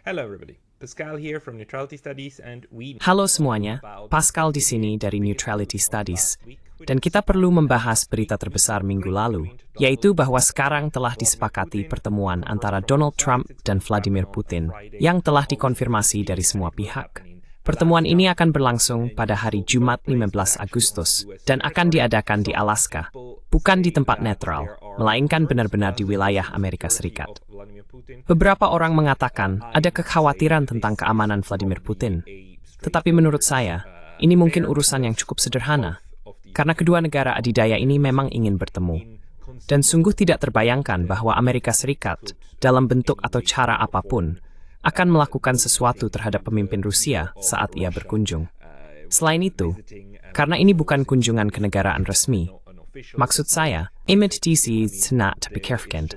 Hello everybody, Pascal here from Neutrality Studies and we Halo semuanya, Pascal di sini dari Neutrality Studies. Dan kita perlu membahas berita terbesar minggu lalu, yaitu bahwa sekarang telah disepakati pertemuan antara Donald Trump dan Vladimir Putin yang telah dikonfirmasi dari semua pihak. Pertemuan ini akan berlangsung pada hari Jumat 15 Agustus dan akan diadakan di Alaska, bukan di tempat netral, melainkan benar-benar di wilayah Amerika Serikat. Beberapa orang mengatakan ada kekhawatiran tentang keamanan Vladimir Putin. Tetapi menurut saya, ini mungkin urusan yang cukup sederhana, karena kedua negara adidaya ini memang ingin bertemu. Dan sungguh tidak terbayangkan bahwa Amerika Serikat, dalam bentuk atau cara apapun, akan melakukan sesuatu terhadap pemimpin Rusia saat ia berkunjung. Selain itu, karena ini bukan kunjungan kenegaraan resmi, maksud saya, image DC not bekerfkend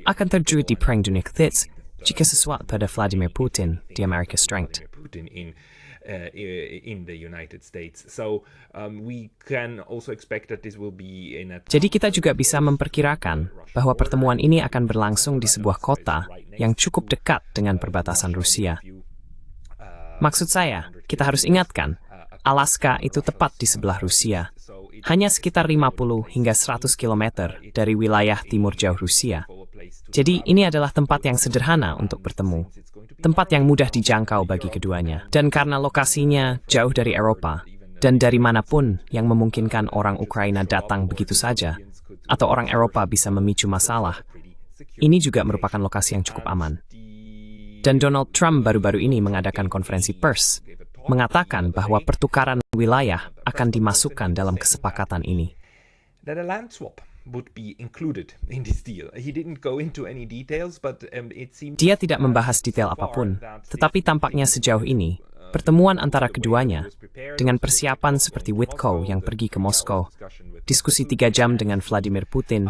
akan terjadi di perang dunia ketiga jika sesuatu pada Vladimir Putin di Amerika Serikat. Jadi kita juga bisa memperkirakan bahwa pertemuan ini akan berlangsung di sebuah kota yang cukup dekat dengan perbatasan Rusia. Maksud saya, kita harus ingatkan, Alaska itu tepat di sebelah Rusia, hanya sekitar 50 hingga 100 km dari wilayah timur jauh Rusia. Jadi ini adalah tempat yang sederhana untuk bertemu, tempat yang mudah dijangkau bagi keduanya. Dan karena lokasinya jauh dari Eropa, dan dari manapun yang memungkinkan orang Ukraina datang begitu saja, atau orang Eropa bisa memicu masalah, ini juga merupakan lokasi yang cukup aman. Dan Donald Trump baru-baru ini mengadakan konferensi pers, mengatakan bahwa pertukaran wilayah akan dimasukkan dalam kesepakatan ini. Dia tidak membahas detail apapun, tetapi tampaknya sejauh ini, pertemuan antara keduanya, dengan persiapan seperti Witkow yang pergi ke Moskow, diskusi 3 jam dengan Vladimir Putin,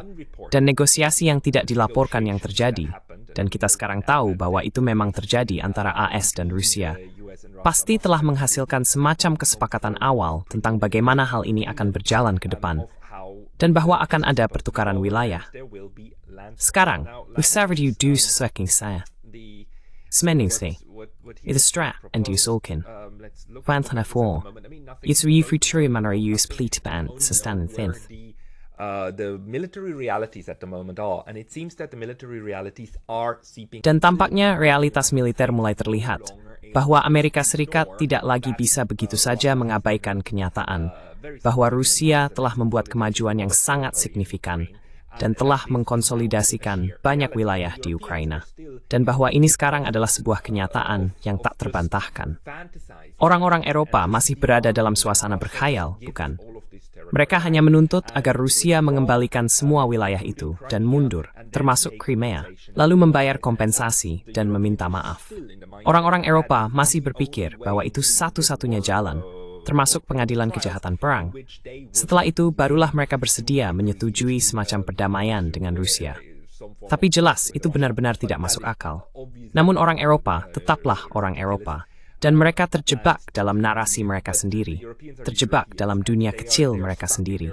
dan negosiasi yang tidak dilaporkan yang terjadi, dan kita sekarang tahu bahwa itu memang terjadi antara AS dan Rusia, pasti telah menghasilkan semacam kesepakatan awal tentang bagaimana hal ini akan berjalan ke depan, dan bahwa akan ada pertukaran wilayah. Sekarang, usaha du sesaking saya. Semeningsi, itu strat and du solkin. Vantan F4, itu futuri manera use plitban sustain thinth. Dan tampaknya realitas militer mulai terlihat, bahwa Amerika Serikat tidak lagi bisa begitu saja mengabaikan kenyataan, bahwa Rusia telah membuat kemajuan yang sangat signifikan, dan telah mengkonsolidasikan banyak wilayah di Ukraina, dan bahwa ini sekarang adalah sebuah kenyataan yang tak terbantahkan. Orang-orang Eropa masih berada dalam suasana berkhayal, bukan? Mereka hanya menuntut agar Rusia mengembalikan semua wilayah itu dan mundur, termasuk Crimea, lalu membayar kompensasi dan meminta maaf. Orang-orang Eropa masih berpikir bahwa itu satu-satunya jalan, termasuk pengadilan kejahatan perang. Setelah itu, barulah mereka bersedia menyetujui semacam perdamaian dengan Rusia. Tapi jelas, itu benar-benar tidak masuk akal. Namun orang Eropa tetaplah orang Eropa. Dan mereka terjebak dalam narasi mereka sendiri, terjebak dalam dunia kecil mereka sendiri.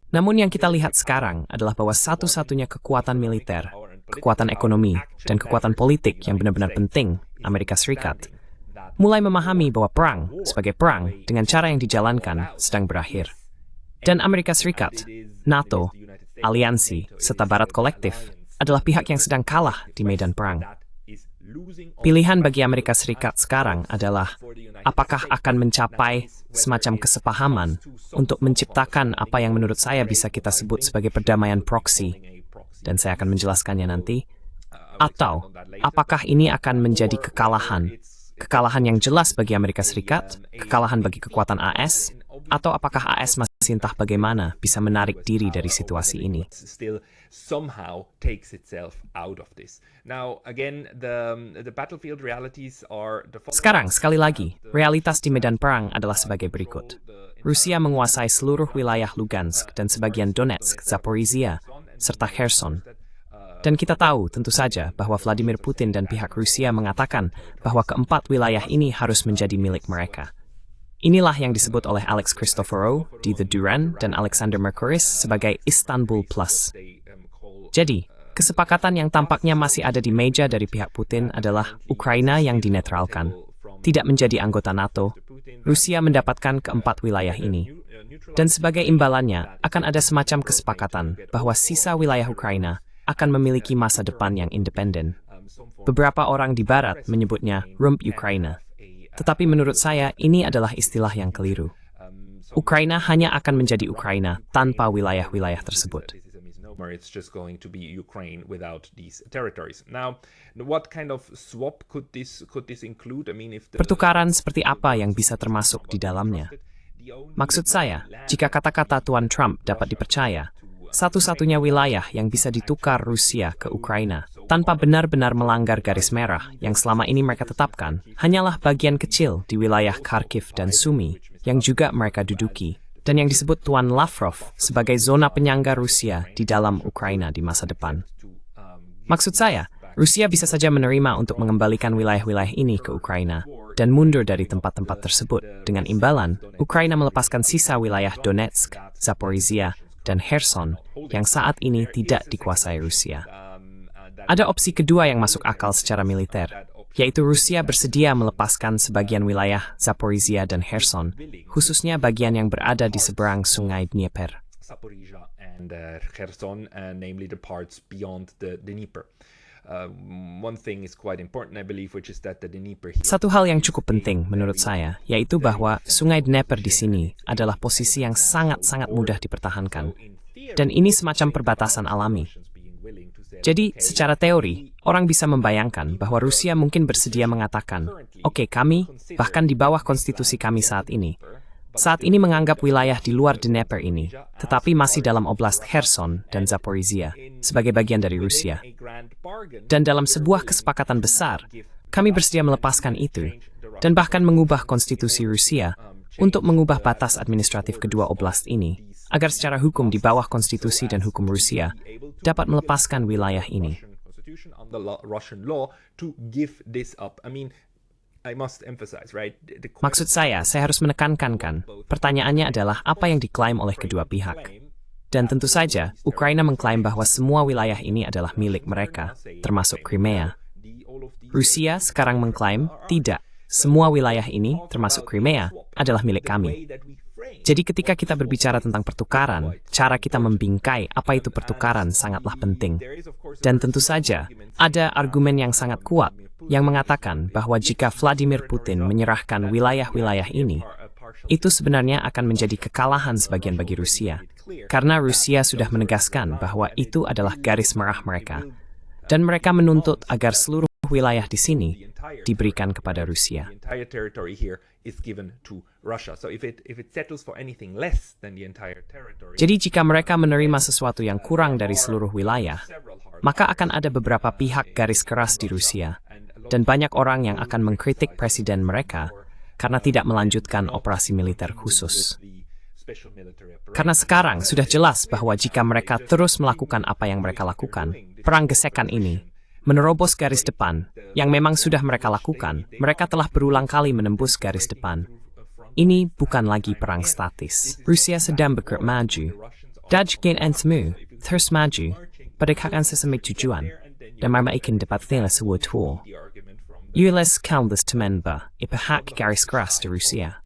Namun yang kita lihat sekarang adalah bahwa satu-satunya kekuatan militer, kekuatan ekonomi, dan kekuatan politik yang benar-benar penting, Amerika Serikat, mulai memahami bahwa perang, sebagai perang, dengan cara yang dijalankan, sedang berakhir. Dan Amerika Serikat, NATO, aliansi, serta Barat kolektif adalah pihak yang sedang kalah di medan perang. Pilihan bagi Amerika Serikat sekarang adalah apakah akan mencapai semacam kesepahaman untuk menciptakan apa yang menurut saya bisa kita sebut sebagai perdamaian proksi, dan saya akan menjelaskannya nanti, atau apakah ini akan menjadi kekalahan yang jelas bagi Amerika Serikat, kekalahan bagi kekuatan AS, atau apakah AS masih entah bagaimana bisa menarik diri dari situasi ini. Sekarang, sekali lagi, realitas di medan perang adalah sebagai berikut. Rusia menguasai seluruh wilayah Lugansk dan sebagian Donetsk, Zaporizhia, serta Kherson. Dan kita tahu tentu saja bahwa Vladimir Putin dan pihak Rusia mengatakan bahwa keempat wilayah ini harus menjadi milik mereka. Inilah yang disebut oleh Alex Christoforou di The Duran dan Alexander Mercouris sebagai Istanbul Plus. Jadi, kesepakatan yang tampaknya masih ada di meja dari pihak Putin adalah Ukraina yang dinetralkan, tidak menjadi anggota NATO, Rusia mendapatkan keempat wilayah ini. Dan sebagai imbalannya, akan ada semacam kesepakatan bahwa sisa wilayah Ukraina akan memiliki masa depan yang independen. Beberapa orang di Barat menyebutnya Rump Ukraina. Tetapi menurut saya, ini adalah istilah yang keliru. Ukraina hanya akan menjadi Ukraina tanpa wilayah-wilayah tersebut. It's just going to be Ukraine without these territories. Now, what kind of swap could this include? I mean, Pertukaran seperti apa yang bisa termasuk di dalamnya? Maksud saya, jika kata-kata Tuan Trump dapat dipercaya, satu-satunya wilayah yang bisa ditukar Rusia ke Ukraina tanpa benar-benar melanggar garis merah yang selama ini mereka tetapkan, hanyalah bagian kecil di wilayah Kharkiv dan Sumy yang juga mereka duduki, dan yang disebut Tuan Lavrov sebagai zona penyangga Rusia di dalam Ukraina di masa depan. Maksud saya, Rusia bisa saja menerima untuk mengembalikan wilayah-wilayah ini ke Ukraina dan mundur dari tempat-tempat tersebut dengan imbalan Ukraina melepaskan sisa wilayah Donetsk, Zaporizhia, dan Kherson yang saat ini tidak dikuasai Rusia. Ada opsi kedua yang masuk akal secara militer, yaitu Rusia bersedia melepaskan sebagian wilayah Zaporizhia dan Kherson, khususnya bagian yang berada di seberang Sungai Dnieper. Satu hal yang cukup penting menurut saya, yaitu bahwa Sungai Dnieper di sini adalah posisi yang sangat-sangat mudah dipertahankan, dan ini semacam perbatasan alami. Jadi, secara teori, orang bisa membayangkan bahwa Rusia mungkin bersedia mengatakan, oke, kami, bahkan di bawah konstitusi kami saat ini menganggap wilayah di luar Dnieper ini, tetapi masih dalam oblast Kherson dan Zaporizhia, sebagai bagian dari Rusia. Dan dalam sebuah kesepakatan besar, kami bersedia melepaskan itu, dan bahkan mengubah konstitusi Rusia untuk mengubah batas administratif kedua oblast ini, agar secara hukum di bawah konstitusi dan hukum Rusia dapat melepaskan wilayah ini. Maksud saya harus menekankan kan, pertanyaannya adalah apa yang diklaim oleh kedua pihak. Dan tentu saja, Ukraina mengklaim bahwa semua wilayah ini adalah milik mereka, termasuk Crimea. Rusia sekarang mengklaim, tidak, semua wilayah ini, termasuk Crimea, adalah milik kami. Jadi ketika kita berbicara tentang pertukaran, cara kita membingkai apa itu pertukaran sangatlah penting. Dan tentu saja, ada argumen yang sangat kuat yang mengatakan bahwa jika Vladimir Putin menyerahkan wilayah-wilayah ini, itu sebenarnya akan menjadi kekalahan sebagian bagi Rusia. Karena Rusia sudah menegaskan bahwa itu adalah garis merah mereka. Dan mereka menuntut agar seluruh wilayah di sini diberikan kepada Rusia. Jadi jika mereka menerima sesuatu yang kurang dari seluruh wilayah, maka akan ada beberapa pihak garis keras di Rusia, dan banyak orang yang akan mengkritik presiden mereka karena tidak melanjutkan operasi militer khusus. Karena sekarang sudah jelas bahwa jika mereka terus melakukan apa yang mereka lakukan, perang gesekan ini, menerobos garis depan, yang memang sudah mereka lakukan, mereka telah berulang kali menembus garis depan. Ini bukan lagi perang statis. Rusia sedang bergerak maju. Dajgen en temu, terus maju, berdekatan sesemai tujuan, dan mereka dapat tela sebuah tool. Ules countless temember, ipahak garis keras di Rusia.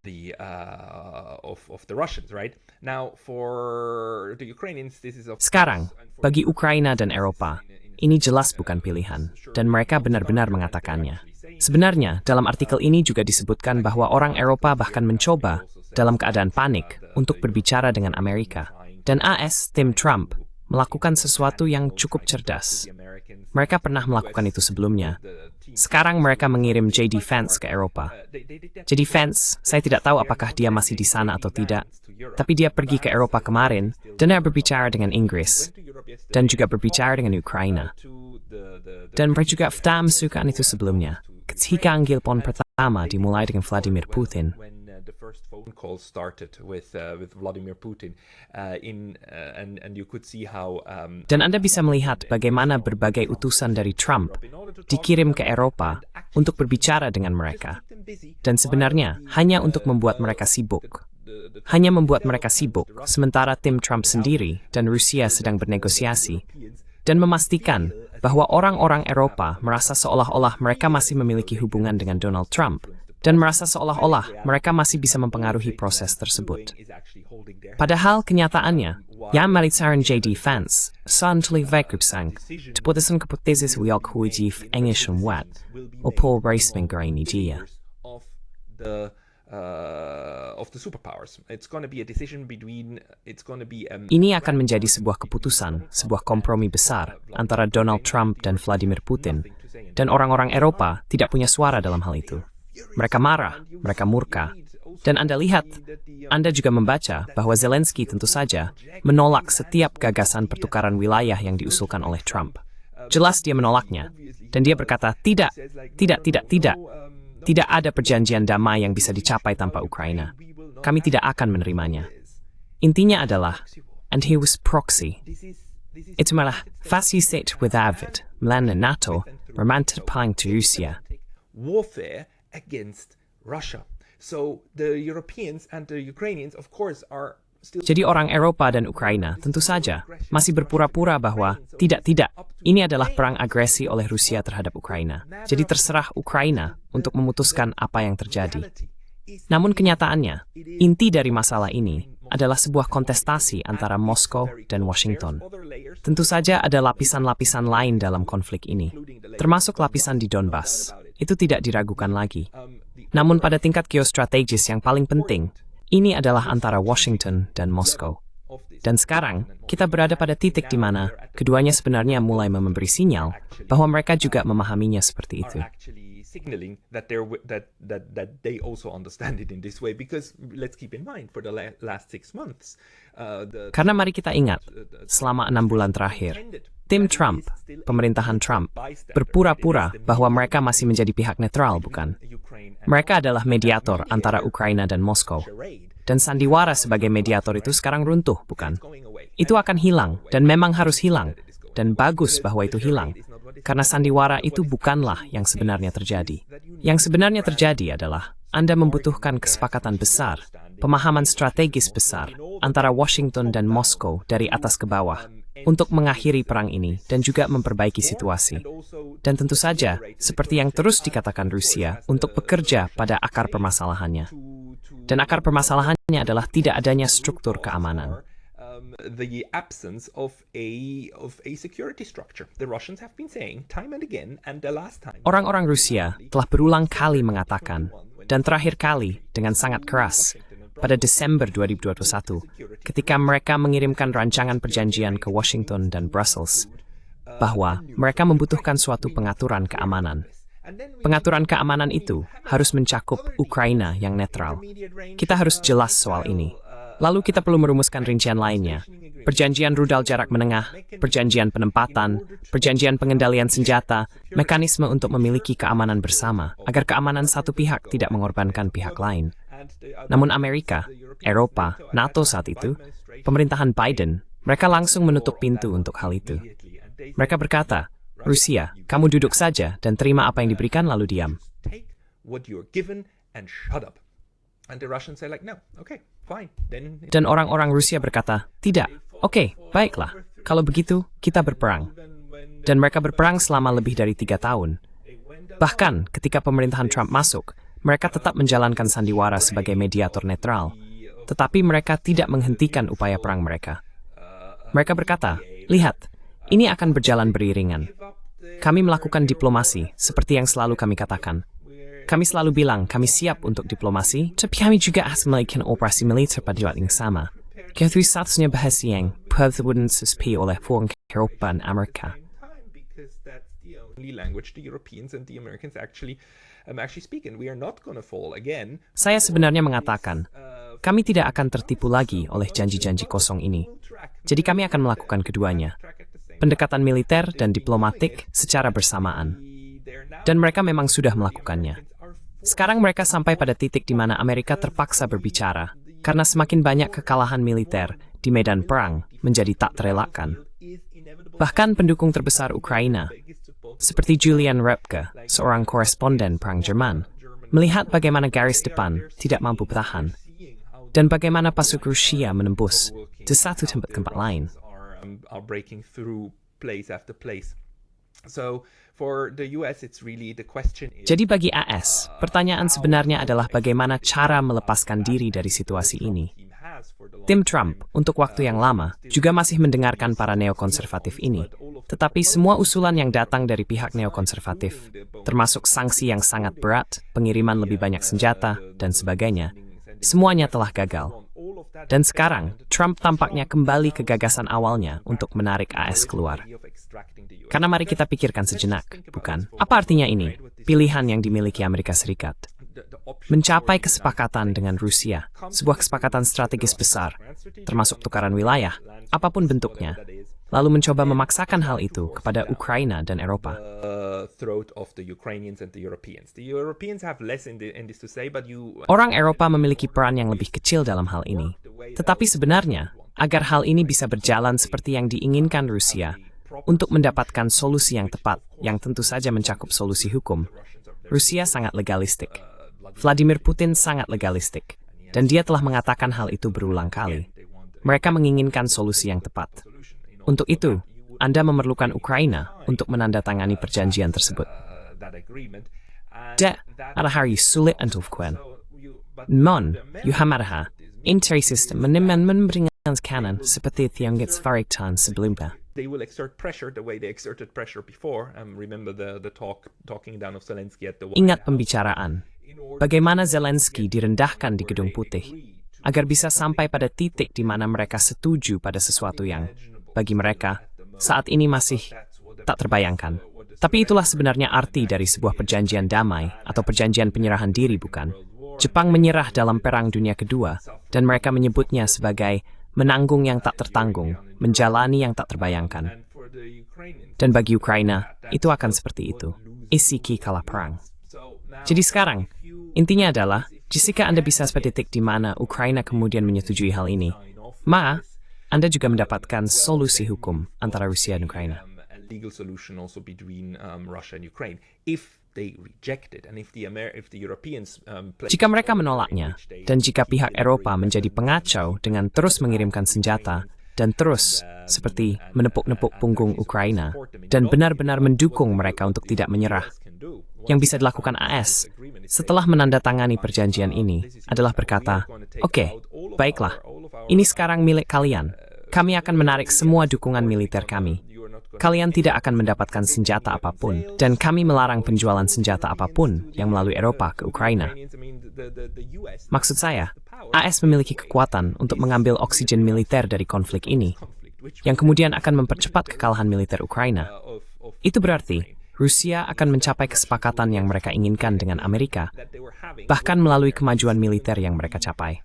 Sekarang, bagi Ukraina dan Eropa, ini jelas bukan pilihan, dan mereka benar-benar mengatakannya. Sebenarnya, dalam artikel ini juga disebutkan bahwa orang Eropa bahkan mencoba, dalam keadaan panik, untuk berbicara dengan Amerika. Dan AS, tim Trump, melakukan sesuatu yang cukup cerdas. Mereka pernah melakukan itu sebelumnya. Sekarang mereka mengirim J.D. Vance ke Eropa. J.D. Vance, saya tidak tahu apakah dia masih di sana atau tidak, tapi dia pergi ke Eropa kemarin, dan dia berbicara dengan Inggris, dan juga berbicara dengan Ukraina. Dan mereka juga sudah melakukan itu sebelumnya, ketika Anggilpon pertama dimulai dengan Vladimir Putin. first phone call started with Vladimir Putin, and you could see how. Dan Anda bisa melihat bagaimana berbagai utusan dari Trump dikirim ke Eropa untuk berbicara dengan mereka. Dan sebenarnya hanya untuk membuat mereka sibuk. Hanya membuat mereka sibuk, sementara tim Trump sendiri dan Rusia sedang bernegosiasi dan memastikan bahwa orang-orang Eropa merasa seolah-olah mereka masih memiliki hubungan dengan Donald Trump dan merasa seolah-olah mereka masih bisa mempengaruhi proses tersebut. Padahal kenyataannya, jag militären JD Fans, samtliga vägguppsang, tepodesen kapotezis jag hujif engelsen wet, och på racemingare Nigeria. Of the superpowers. It's going to be a decision between. Ini akan menjadi sebuah keputusan, sebuah kompromi besar antara Donald Trump dan Vladimir Putin, dan orang-orang Eropa tidak punya suara dalam hal itu. Mereka marah, mereka murka, dan Anda lihat, Anda juga membaca bahwa Zelensky tentu saja menolak setiap gagasan pertukaran wilayah yang diusulkan oleh Trump. Jelas dia menolaknya, dan dia berkata, tidak. Tidak ada perjanjian damai yang bisa dicapai tanpa Ukraina. Kami tidak akan menerimanya. Intinya adalah, and he was proxy. Itu malah fascistet without melawan NATO, memantapang to Rusia. Warfare against Russia. So the Europeans and the Ukrainians, of course, are. Jadi orang Eropa dan Ukraina tentu saja masih berpura-pura bahwa tidak, ini adalah perang agresi oleh Rusia terhadap Ukraina. Jadi terserah Ukraina untuk memutuskan apa yang terjadi. Namun kenyataannya, inti dari masalah ini adalah sebuah kontestasi antara Moskow dan Washington. Tentu saja ada lapisan-lapisan lain dalam konflik ini, termasuk lapisan di Donbas. Itu tidak diragukan lagi. Namun pada tingkat geostrategis yang paling penting, ini adalah antara Washington dan Moskow. Dan sekarang, kita berada pada titik di mana keduanya sebenarnya mulai memberi sinyal bahwa mereka juga memahaminya seperti itu. Signaling that they also understand it in this way, because let's keep in mind for the last 6 months. Karena mari kita ingat, selama 6 bulan terakhir, tim Trump, pemerintahan Trump, berpura-pura bahwa mereka masih menjadi pihak netral, bukan? Mereka adalah mediator antara Ukraina dan Moskow. Dan sandiwara sebagai mediator itu sekarang runtuh, bukan? Itu akan hilang, dan memang harus hilang. Dan bagus bahwa itu hilang. Karena sandiwara itu bukanlah yang sebenarnya terjadi. Yang sebenarnya terjadi adalah Anda membutuhkan kesepakatan besar, pemahaman strategis besar antara Washington dan Moskow dari atas ke bawah untuk mengakhiri perang ini dan juga memperbaiki situasi. Dan tentu saja, seperti yang terus dikatakan Rusia, untuk bekerja pada akar permasalahannya. Dan akar permasalahannya adalah tidak adanya struktur keamanan. The absence of a security structure. The Russians have been saying time and again, and the last time. Orang-orang Rusia telah berulang kali mengatakan, dan terakhir kali dengan sangat keras, pada Desember 2021, ketika mereka mengirimkan rancangan perjanjian ke Washington dan Brussels, bahwa mereka membutuhkan suatu pengaturan keamanan. Pengaturan keamanan itu harus mencakup Ukraina yang netral. Kita harus jelas soal ini. Lalu kita perlu merumuskan rincian lainnya. Perjanjian rudal jarak menengah, perjanjian penempatan, perjanjian pengendalian senjata, mekanisme untuk memiliki keamanan bersama, agar keamanan satu pihak tidak mengorbankan pihak lain. Namun Amerika, Eropa, NATO saat itu, pemerintahan Biden, mereka langsung menutup pintu untuk hal itu. Mereka berkata, Rusia, kamu duduk saja dan terima apa yang diberikan lalu diam. Dan orang-orang Rusia berkata, tidak, oke, baiklah, kalau begitu kita berperang. Dan mereka berperang selama lebih dari 3 tahun. Bahkan ketika pemerintahan Trump masuk, mereka tetap menjalankan sandiwara sebagai mediator netral. Tetapi mereka tidak menghentikan upaya perang mereka. Mereka berkata, lihat, ini akan berjalan beriringan. Kami melakukan diplomasi, seperti yang selalu kami katakan. Kami selalu bilang, kami siap untuk diplomasi, tapi kami juga harus melakukan operasi militer pada waktu yang sama. Kehutui satunya bahasa yang perlawanan sesepi oleh forum Eropa dan Amerika. Saya sebenarnya mengatakan, kami tidak akan tertipu lagi oleh janji-janji kosong ini. Jadi kami akan melakukan keduanya. Pendekatan militer dan diplomatik secara bersamaan. Dan mereka memang sudah melakukannya. Sekarang mereka sampai pada titik di mana Amerika terpaksa berbicara, karena semakin banyak kekalahan militer di medan perang menjadi tak terelakkan. Bahkan pendukung terbesar Ukraina, seperti Julian Repke, seorang koresponden perang Jerman, melihat bagaimana garis depan tidak mampu bertahan, dan bagaimana pasukan Rusia menembus di satu tempat tempat lain. Jadi bagi AS, pertanyaan sebenarnya adalah bagaimana cara melepaskan diri dari situasi ini. Tim Trump, untuk waktu yang lama, juga masih mendengarkan para neokonservatif ini. Tetapi semua usulan yang datang dari pihak neokonservatif, termasuk sanksi yang sangat berat, pengiriman lebih banyak senjata, dan sebagainya, semuanya telah gagal. Dan sekarang, Trump tampaknya kembali ke gagasan awalnya untuk menarik AS keluar. Karena mari kita pikirkan sejenak, bukan? Apa artinya ini? Pilihan yang dimiliki Amerika Serikat. Mencapai kesepakatan dengan Rusia, sebuah kesepakatan strategis besar, termasuk tukaran wilayah, apapun bentuknya, lalu mencoba memaksakan hal itu kepada Ukraina dan Eropa. Orang Eropa memiliki peran yang lebih kecil dalam hal ini. Tetapi sebenarnya, agar hal ini bisa berjalan seperti yang diinginkan Rusia, untuk mendapatkan solusi yang tepat, yang tentu saja mencakup solusi hukum, Rusia sangat legalistik. Vladimir Putin sangat legalistik, dan dia telah mengatakan hal itu berulang kali. Mereka menginginkan solusi yang tepat. Untuk itu, Anda memerlukan Ukraina untuk menandatangani perjanjian tersebut. Det är här sulit untuk kuen. Men, Yuhamadha, intersystem menembringan kanan seperti tiangits varitan sebelumnya. They will exert pressure the way they exerted pressure before. Remember the talking down of Zelensky at the White Ingat House. pembicaraan. Bagaimana Zelensky direndahkan di Gedung Putih, agar bisa sampai pada titik di mana mereka setuju pada sesuatu yang, bagi mereka, saat ini masih tak terbayangkan. Tapi itulah sebenarnya arti dari sebuah perjanjian damai atau perjanjian penyerahan diri, bukan? Jepang menyerah dalam Perang Dunia Kedua, dan mereka menyebutnya sebagai menanggung yang tak tertanggung, menjalani yang tak terbayangkan. Dan bagi Ukraina, itu akan seperti itu. Isiki kalah perang. Jadi sekarang, intinya adalah, jika Anda bisa pada titik di mana Ukraina kemudian menyetujui hal ini, Anda juga mendapatkan solusi hukum antara Rusia dan Ukraina. Jika mereka menolaknya, dan jika pihak Eropa menjadi pengacau dengan terus mengirimkan senjata, dan terus seperti menepuk-nepuk punggung Ukraina, dan benar-benar mendukung mereka untuk tidak menyerah, yang bisa dilakukan AS setelah menandatangani perjanjian ini adalah berkata, "Oke, baiklah, ini sekarang milik kalian. Kami akan menarik semua dukungan militer kami. Kalian tidak akan mendapatkan senjata apapun, dan kami melarang penjualan senjata apapun yang melalui Eropa ke Ukraina." Maksud saya, AS memiliki kekuatan untuk mengambil oksigen militer dari konflik ini, yang kemudian akan mempercepat kekalahan militer Ukraina. Itu berarti, Rusia akan mencapai kesepakatan yang mereka inginkan dengan Amerika, bahkan melalui kemajuan militer yang mereka capai.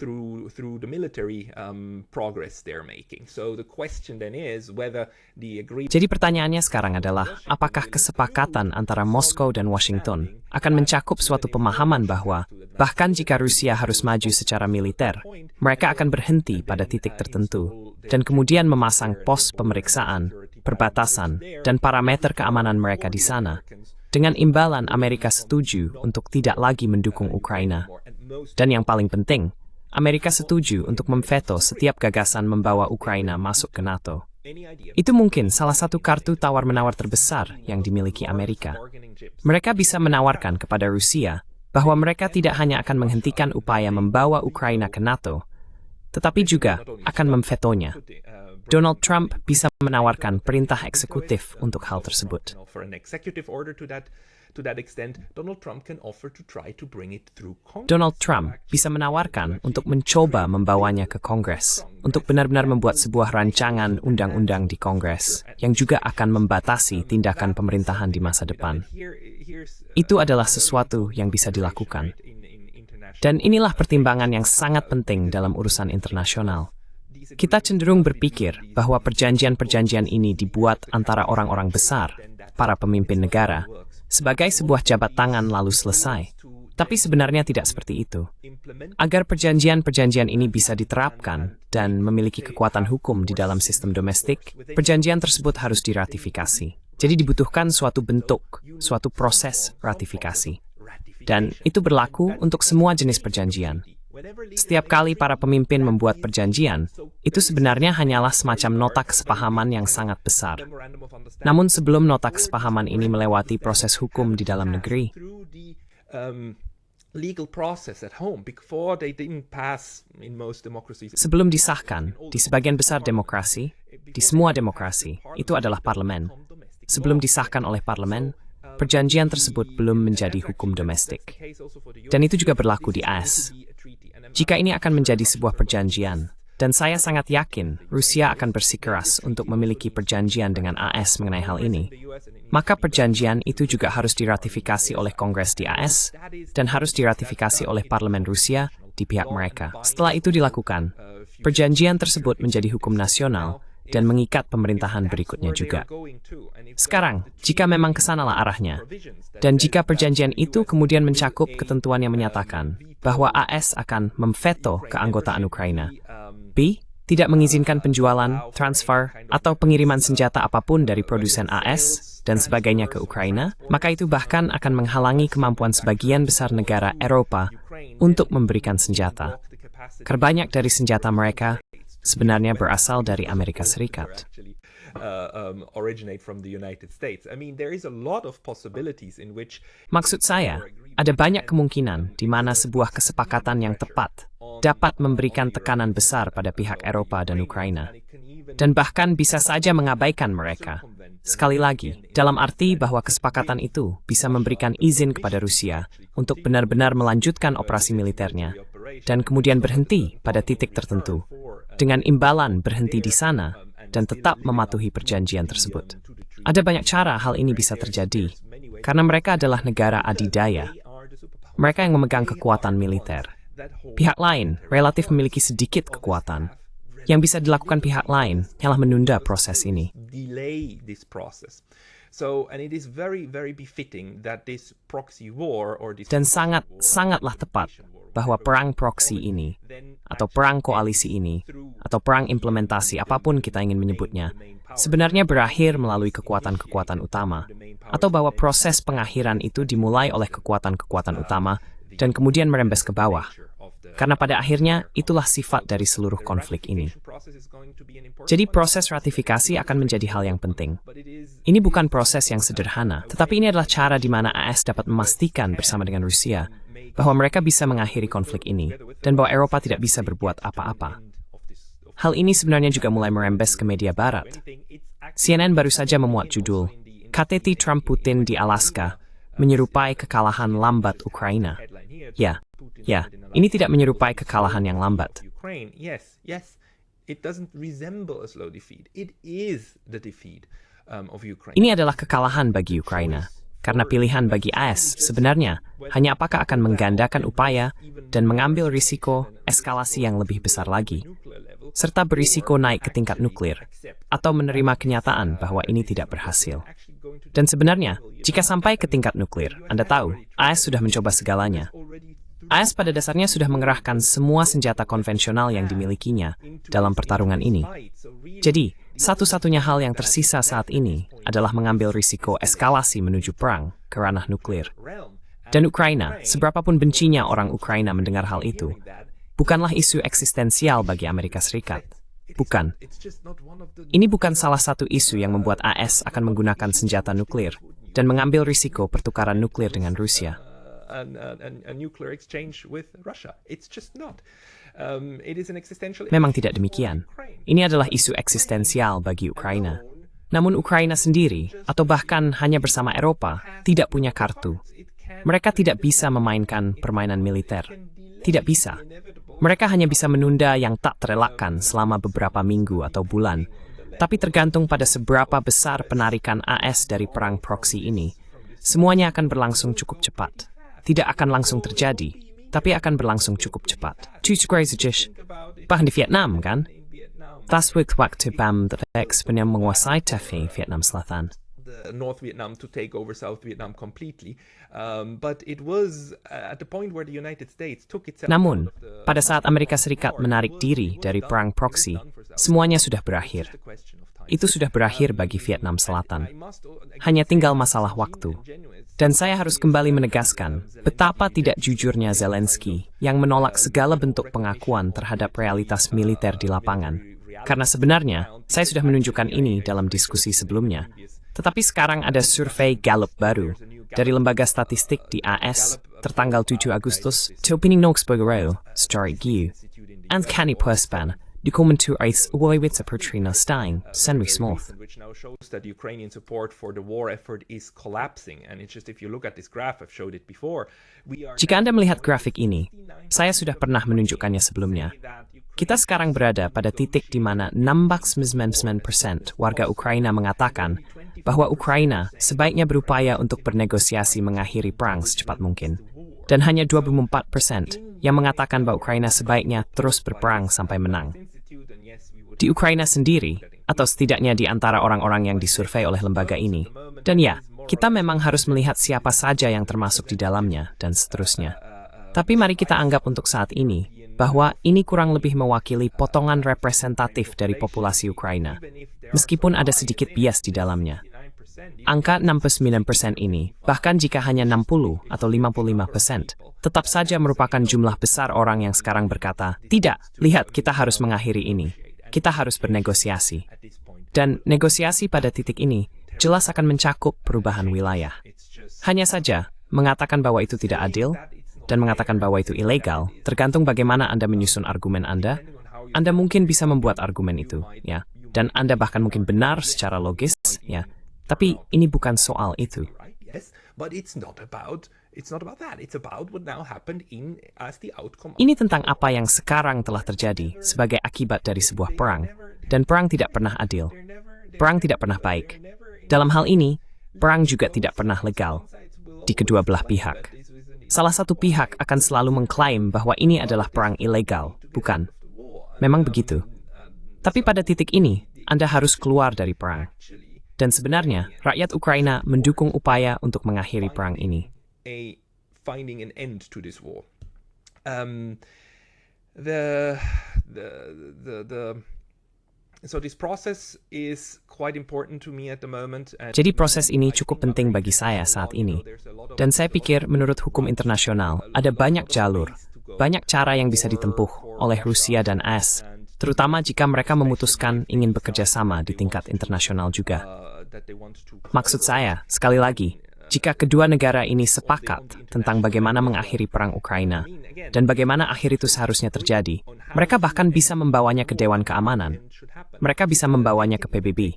Through the military progress they're making. So the question then is whether the agreement. Jadi pertanyaannya sekarang adalah, apakah kesepakatan antara Moskow dan Washington akan mencakup suatu pemahaman bahwa bahkan jika Rusia harus maju secara militer, mereka akan berhenti pada titik tertentu dan kemudian memasang pos pemeriksaan, perbatasan, dan parameter keamanan mereka di sana, dengan imbalan Amerika setuju untuk tidak lagi mendukung Ukraina. Dan yang paling penting, Amerika setuju untuk memveto setiap gagasan membawa Ukraina masuk ke NATO. Itu mungkin salah satu kartu tawar-menawar terbesar yang dimiliki Amerika. Mereka bisa menawarkan kepada Rusia bahwa mereka tidak hanya akan menghentikan upaya membawa Ukraina ke NATO, tetapi juga akan memvetonya. Donald Trump bisa menawarkan perintah eksekutif untuk hal tersebut. Donald Trump bisa menawarkan untuk mencoba membawanya ke Kongres, untuk benar-benar membuat sebuah rancangan undang-undang di Kongres, yang juga akan membatasi tindakan pemerintahan di masa depan. Itu adalah sesuatu yang bisa dilakukan. Dan inilah pertimbangan yang sangat penting dalam urusan internasional. Kita cenderung berpikir bahwa perjanjian-perjanjian ini dibuat antara orang-orang besar, para pemimpin negara, sebagai sebuah jabat tangan lalu selesai. Tapi sebenarnya tidak seperti itu. Agar perjanjian-perjanjian ini bisa diterapkan dan memiliki kekuatan hukum di dalam sistem domestik, perjanjian tersebut harus diratifikasi. Jadi dibutuhkan suatu bentuk, suatu proses ratifikasi. Dan itu berlaku untuk semua jenis perjanjian. Setiap kali para pemimpin membuat perjanjian, itu sebenarnya hanyalah semacam nota kesepahaman yang sangat besar. Namun sebelum nota kesepahaman ini melewati proses hukum di dalam negeri, sebelum disahkan di sebagian besar demokrasi, di semua demokrasi, itu adalah parlemen. Sebelum disahkan oleh parlemen, perjanjian tersebut belum menjadi hukum domestik. Dan itu juga berlaku di AS. Jika ini akan menjadi sebuah perjanjian, dan saya sangat yakin Rusia akan bersikeras untuk memiliki perjanjian dengan AS mengenai hal ini, maka perjanjian itu juga harus diratifikasi oleh Kongres di AS dan harus diratifikasi oleh Parlemen Rusia di pihak mereka. Setelah itu dilakukan, perjanjian tersebut menjadi hukum nasional dan mengikat pemerintahan berikutnya juga. Sekarang, jika memang kesanalah arahnya, dan jika perjanjian itu kemudian mencakup ketentuan yang menyatakan bahwa AS akan memveto keanggotaan Ukraina, B. Tidak mengizinkan penjualan, transfer, atau pengiriman senjata apapun dari produsen AS dan sebagainya ke Ukraina, maka itu bahkan akan menghalangi kemampuan sebagian besar negara Eropa untuk memberikan senjata. Karena banyak dari senjata mereka sebenarnya berasal dari Amerika Serikat. Maksud saya, ada banyak kemungkinan di mana sebuah kesepakatan yang tepat dapat memberikan tekanan besar pada pihak Eropa dan Ukraina, dan bahkan bisa saja mengabaikan mereka. Sekali lagi, dalam arti bahwa kesepakatan itu bisa memberikan izin kepada Rusia untuk benar-benar melanjutkan operasi militernya, dan kemudian berhenti pada titik tertentu, dengan imbalan berhenti di sana, dan tetap mematuhi perjanjian tersebut. Ada banyak cara hal ini bisa terjadi, karena mereka adalah negara adidaya. Mereka yang memegang kekuatan militer. Pihak lain relatif memiliki sedikit kekuatan. Yang bisa dilakukan pihak lain ialah menunda proses ini. Dan sangatlah tepat bahwa perang proksi ini, atau perang koalisi ini, atau perang implementasi apapun kita ingin menyebutnya, sebenarnya berakhir melalui kekuatan-kekuatan utama, atau bahwa proses pengakhiran itu dimulai oleh kekuatan-kekuatan utama dan kemudian merembes ke bawah. Karena pada akhirnya itulah sifat dari seluruh konflik ini. Jadi proses ratifikasi akan menjadi hal yang penting. Ini bukan proses yang sederhana, tetapi ini adalah cara di mana AS dapat memastikan bersama dengan Rusia bahwa mereka bisa mengakhiri konflik ini dan bahwa Eropa tidak bisa berbuat apa-apa. Hal ini sebenarnya juga mulai merembes ke media barat. CNN baru saja memuat judul KTT Trump Putin di Alaska menyerupai kekalahan lambat Ukraina. Ya, ini tidak menyerupai kekalahan yang lambat. Ini adalah kekalahan bagi Ukraina, karena pilihan bagi AS sebenarnya hanya apakah akan menggandakan upaya dan mengambil risiko eskalasi yang lebih besar lagi, serta berisiko naik ke tingkat nuklir, atau menerima kenyataan bahwa ini tidak berhasil. Dan sebenarnya, jika sampai ke tingkat nuklir, Anda tahu, AS sudah mencoba segalanya. AS pada dasarnya sudah mengerahkan semua senjata konvensional yang dimilikinya dalam pertarungan ini. Jadi, satu-satunya hal yang tersisa saat ini adalah mengambil risiko eskalasi menuju perang ke ranah nuklir. Dan Ukraina, seberapapun bencinya orang Ukraina mendengar hal itu, bukanlah isu eksistensial bagi Amerika Serikat. Bukan. Ini bukan salah satu isu yang membuat AS akan menggunakan senjata nuklir dan mengambil risiko pertukaran nuklir dengan Rusia. Memang tidak demikian. Ini adalah isu eksistensial bagi Ukraina. Namun Ukraina sendiri, atau bahkan hanya bersama Eropa, tidak punya kartu. Mereka tidak bisa memainkan permainan militer. Tidak bisa. Mereka hanya bisa menunda yang tak terelakkan selama beberapa minggu atau bulan. Tapi tergantung pada seberapa besar penarikan AS dari perang proksi ini, semuanya akan berlangsung cukup cepat. Tidak akan langsung terjadi, tapi akan berlangsung cukup cepat. Bahkan di Vietnam, kan? Tas waktu BAM menguasai Taipei, Vietnam Selatan. North Vietnam to take over South Vietnam completely, but it was at the point where the United States took itself. Namun, pada saat Amerika Serikat menarik diri dari perang proksi, semuanya sudah berakhir. Itu sudah berakhir bagi Vietnam Selatan. Hanya tinggal masalah waktu. Dan saya harus kembali menegaskan betapa tidak jujurnya Zelensky yang menolak segala bentuk pengakuan terhadap realitas militer di lapangan. Karena sebenarnya, saya sudah menunjukkan ini dalam diskusi sebelumnya. Tetapi sekarang ada survei Gallup baru dari lembaga statistik di AS tertanggal 7 Agustus til Opinionsbyrån Strategy and Kenny Perspan dokumenteras oiwitsa Petrina Stein, Henry Smith. Which now shows that Ukrainian support for the war effort is collapsing, and it's just if you look at this graph, I've showed it before. Jika Anda melihat grafik ini, saya sudah pernah menunjukkannya sebelumnya. Kita sekarang berada pada titik di mana 69% warga Ukraina mengatakan bahwa Ukraina sebaiknya berupaya untuk bernegosiasi mengakhiri perang secepat mungkin. Dan hanya 24% yang mengatakan bahwa Ukraina sebaiknya terus berperang sampai menang. Di Ukraina sendiri, atau setidaknya di antara orang-orang yang disurvei oleh lembaga ini. Dan ya, kita memang harus melihat siapa saja yang termasuk di dalamnya, dan seterusnya. Tapi mari kita anggap untuk saat ini, bahwa ini kurang lebih mewakili potongan representatif dari populasi Ukraina, meskipun ada sedikit bias di dalamnya. Angka 69% ini, bahkan jika hanya 60 atau 55%, tetap saja merupakan jumlah besar orang yang sekarang berkata, tidak, lihat kita harus mengakhiri ini. Kita harus bernegosiasi. Dan negosiasi pada titik ini jelas akan mencakup perubahan wilayah. Hanya saja, mengatakan bahwa itu tidak adil, dan mengatakan bahwa itu ilegal, tergantung bagaimana Anda menyusun argumen Anda mungkin bisa membuat argumen itu, ya. Dan Anda bahkan mungkin benar secara logis, ya. Tapi ini bukan soal itu. Ini tentang apa yang sekarang telah terjadi sebagai akibat dari sebuah perang, dan perang tidak pernah adil. Perang tidak pernah baik. Dalam hal ini, perang juga tidak pernah legal di kedua belah pihak. Salah satu pihak akan selalu mengklaim bahwa ini adalah perang ilegal, bukan? Memang begitu. Tapi pada titik ini, Anda harus keluar dari perang. Dan sebenarnya, rakyat Ukraina mendukung upaya untuk mengakhiri perang ini. Finding an end to this war. So this process is quite important to me at the moment. Jadi proses ini cukup penting bagi saya saat ini. Dan saya pikir menurut hukum internasional, ada banyak jalur, banyak cara yang bisa ditempuh oleh Rusia dan AS, terutama jika mereka memutuskan ingin bekerja sama di tingkat internasional juga. Maksud saya, sekali lagi, jika kedua negara ini sepakat tentang bagaimana mengakhiri perang Ukraina dan bagaimana akhir itu seharusnya terjadi, mereka bahkan bisa membawanya ke Dewan Keamanan. Mereka bisa membawanya ke PBB.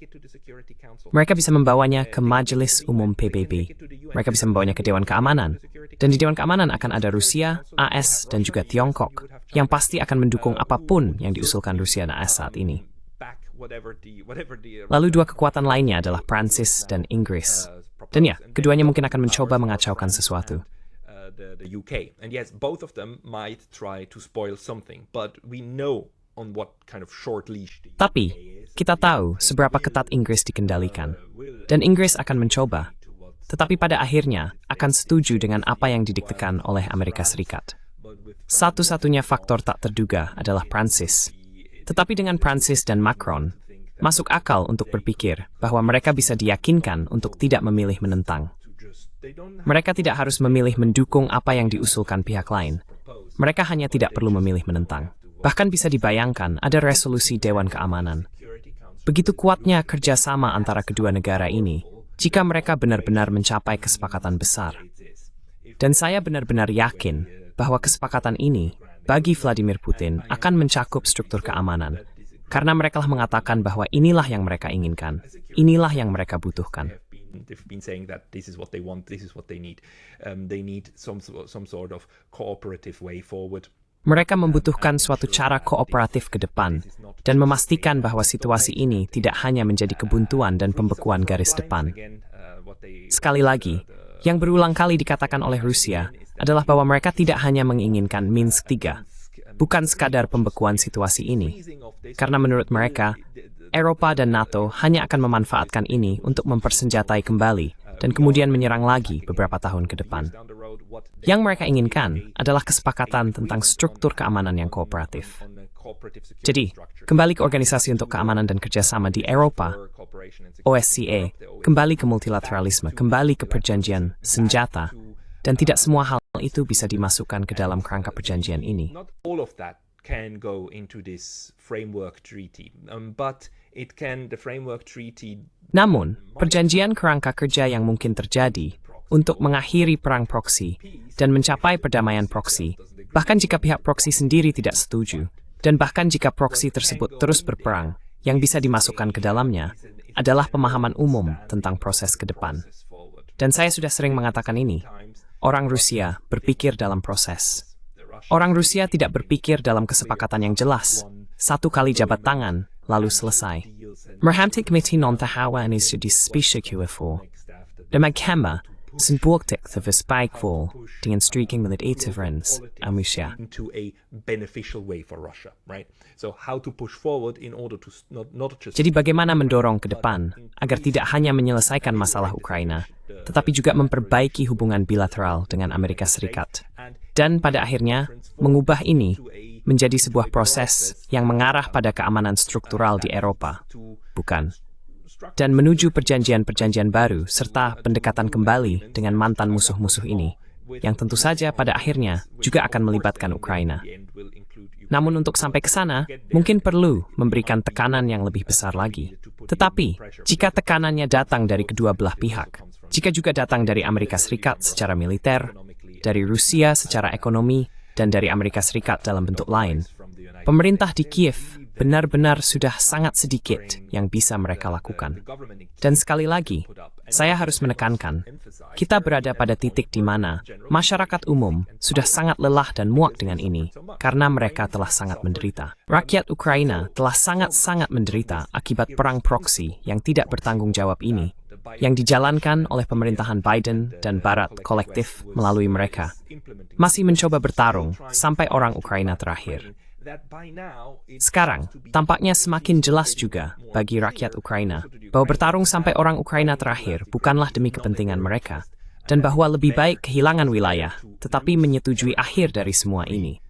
Mereka bisa membawanya ke Majelis Umum PBB. Mereka bisa membawanya ke Dewan Keamanan. Dan di Dewan Keamanan akan ada Rusia, AS, dan juga Tiongkok yang pasti akan mendukung apapun yang diusulkan Rusia dan AS saat ini. Lalu dua kekuatan lainnya adalah Prancis dan Inggris. Dan ya, keduanya mungkin akan mencoba mengacaukan sesuatu. The UK. And yes, both of them might try to spoil something, but we know on what kind of short leash. Tapi, kita tahu seberapa ketat Inggris dikendalikan. Dan Inggris akan mencoba. Tetapi pada akhirnya akan setuju dengan apa yang didiktekan oleh Amerika Serikat. Satu-satunya faktor tak terduga adalah Prancis. Tetapi dengan Prancis dan Macron, masuk akal untuk berpikir bahwa mereka bisa diyakinkan untuk tidak memilih menentang. Mereka tidak harus memilih mendukung apa yang diusulkan pihak lain. Mereka hanya tidak perlu memilih menentang. Bahkan bisa dibayangkan ada resolusi Dewan Keamanan. Begitu kuatnya kerjasama antara kedua negara ini, jika mereka benar-benar mencapai kesepakatan besar. Dan saya benar-benar yakin bahwa kesepakatan ini, bagi Vladimir Putin, akan mencakup struktur keamanan. Karena mereka telah mengatakan bahwa inilah yang mereka inginkan, inilah yang mereka butuhkan. They've been saying that this is what they want, this is what they need. They need some sort of cooperative way forward. Mereka membutuhkan suatu cara kooperatif ke depan dan memastikan bahwa situasi ini tidak hanya menjadi kebuntuan dan pembekuan garis depan. Sekali lagi, yang berulang kali dikatakan oleh Rusia adalah bahwa mereka tidak hanya menginginkan Minsk III, bukan sekadar pembekuan situasi ini, karena menurut mereka, Eropa dan NATO hanya akan memanfaatkan ini untuk mempersenjatai kembali dan kemudian menyerang lagi beberapa tahun ke depan. Yang mereka inginkan adalah kesepakatan tentang struktur keamanan yang kooperatif. Jadi, kembali ke Organisasi untuk Keamanan dan Kerjasama di Eropa, OSCE, kembali ke multilateralisme, kembali ke perjanjian senjata, dan tidak semua hal itu bisa dimasukkan ke dalam kerangka perjanjian ini. Can go into this framework treaty, but the framework treaty. Namun, perjanjian kerangka kerja yang mungkin terjadi untuk mengakhiri perang proksi dan mencapai perdamaian proksi, bahkan jika pihak proksi sendiri tidak setuju, dan bahkan jika proksi tersebut terus berperang, yang bisa dimasukkan ke dalamnya adalah pemahaman umum tentang proses ke depan. Dan saya sudah sering mengatakan ini, orang Rusia berpikir dalam proses. Orang Rusia tidak berpikir dalam kesepakatan yang jelas, satu kali jabat tangan, lalu selesai. Merhamti Komite non-tahawan is jadi spesial for. Demikian, zijn boektek the verspreekvol, dengan streaking militairens, Amusha. Into a beneficial way for Russia, right? So how to push forward in order to not just. Jadi bagaimana mendorong ke depan agar tidak hanya menyelesaikan masalah Ukraina, tetapi juga memperbaiki hubungan bilateral dengan Amerika Serikat. Dan pada akhirnya, mengubah ini menjadi sebuah proses yang mengarah pada keamanan struktural di Eropa, bukan? Dan menuju perjanjian-perjanjian baru serta pendekatan kembali dengan mantan musuh-musuh ini, yang tentu saja pada akhirnya juga akan melibatkan Ukraina. Namun untuk sampai ke sana, mungkin perlu memberikan tekanan yang lebih besar lagi. Tetapi, jika tekanannya datang dari kedua belah pihak, jika juga datang dari Amerika Serikat secara militer, dari Rusia secara ekonomi, dan dari Amerika Serikat dalam bentuk lain, pemerintah di Kiev benar-benar sudah sangat sedikit yang bisa mereka lakukan. Dan sekali lagi, saya harus menekankan, kita berada pada titik di mana masyarakat umum sudah sangat lelah dan muak dengan ini, karena mereka telah sangat menderita. Rakyat Ukraina telah sangat-sangat menderita akibat perang proksi yang tidak bertanggung jawab ini, yang dijalankan oleh pemerintahan Biden dan Barat kolektif melalui mereka, masih mencoba bertarung sampai orang Ukraina terakhir. Sekarang, tampaknya semakin jelas juga bagi rakyat Ukraina bahwa bertarung sampai orang Ukraina terakhir bukanlah demi kepentingan mereka, dan bahwa lebih baik kehilangan wilayah, tetapi menyetujui akhir dari semua ini.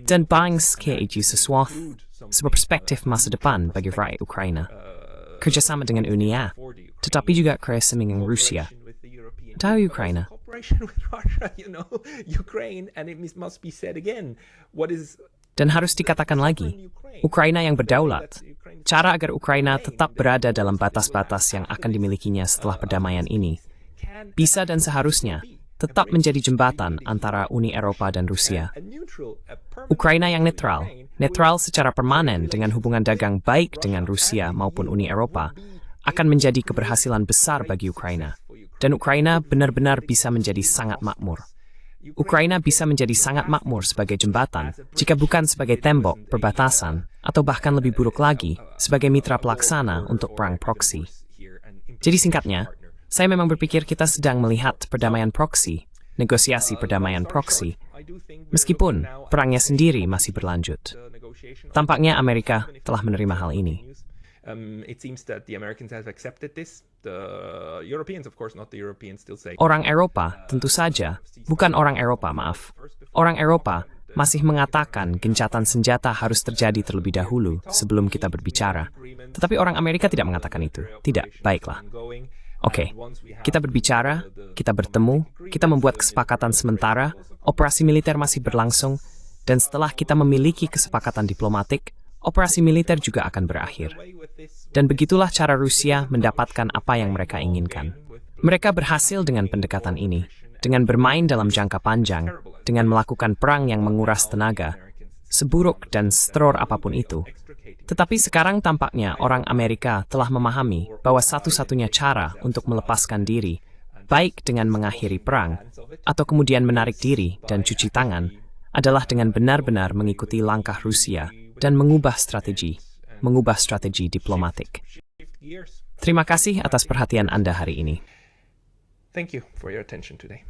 Dan bangsa sesuatu sebuah perspektif masa depan bagi rakyat Ukraina, kerjasama dengan Uni Eropa, tetapi juga kerjasama dengan Rusia. Tahu Ukraina? Dan harus dikatakan lagi, Ukraina yang berdaulat. Cara agar Ukraina tetap berada dalam batas-batas yang akan dimilikinya setelah perdamaian ini, bisa dan seharusnya tetap menjadi jembatan antara Uni Eropa dan Rusia. Ukraina yang netral secara permanen dengan hubungan dagang baik dengan Rusia maupun Uni Eropa, akan menjadi keberhasilan besar bagi Ukraina. Dan Ukraina benar-benar bisa menjadi sangat makmur. Ukraina bisa menjadi sangat makmur sebagai jembatan, jika bukan sebagai tembok, perbatasan, atau bahkan lebih buruk lagi, sebagai mitra pelaksana untuk perang proksi. Jadi singkatnya, saya memang berpikir kita sedang melihat perdamaian proksi, negosiasi perdamaian proksi, meskipun perangnya sendiri masih berlanjut. Tampaknya Amerika telah menerima hal ini. It seems that the Americans have accepted this. The Europeans, of course, not the Europeans, still say. Orang Eropa, tentu saja, bukan orang Eropa, maaf. Orang Eropa masih mengatakan gencatan senjata harus terjadi terlebih dahulu sebelum kita berbicara. Tetapi orang Amerika tidak mengatakan itu. Tidak, baiklah. Oke, kita berbicara, kita bertemu, kita membuat kesepakatan sementara, operasi militer masih berlangsung, dan setelah kita memiliki kesepakatan diplomatik, operasi militer juga akan berakhir. Dan begitulah cara Rusia mendapatkan apa yang mereka inginkan. Mereka berhasil dengan pendekatan ini, dengan bermain dalam jangka panjang, dengan melakukan perang yang menguras tenaga, seburuk dan seteror apapun itu. Tetapi sekarang tampaknya orang Amerika telah memahami bahwa satu-satunya cara untuk melepaskan diri, baik dengan mengakhiri perang, atau kemudian menarik diri dan cuci tangan, adalah dengan benar-benar mengikuti langkah Rusia dan mengubah strategi diplomatik. Terima kasih atas perhatian Anda hari ini. Thank you for your attention today.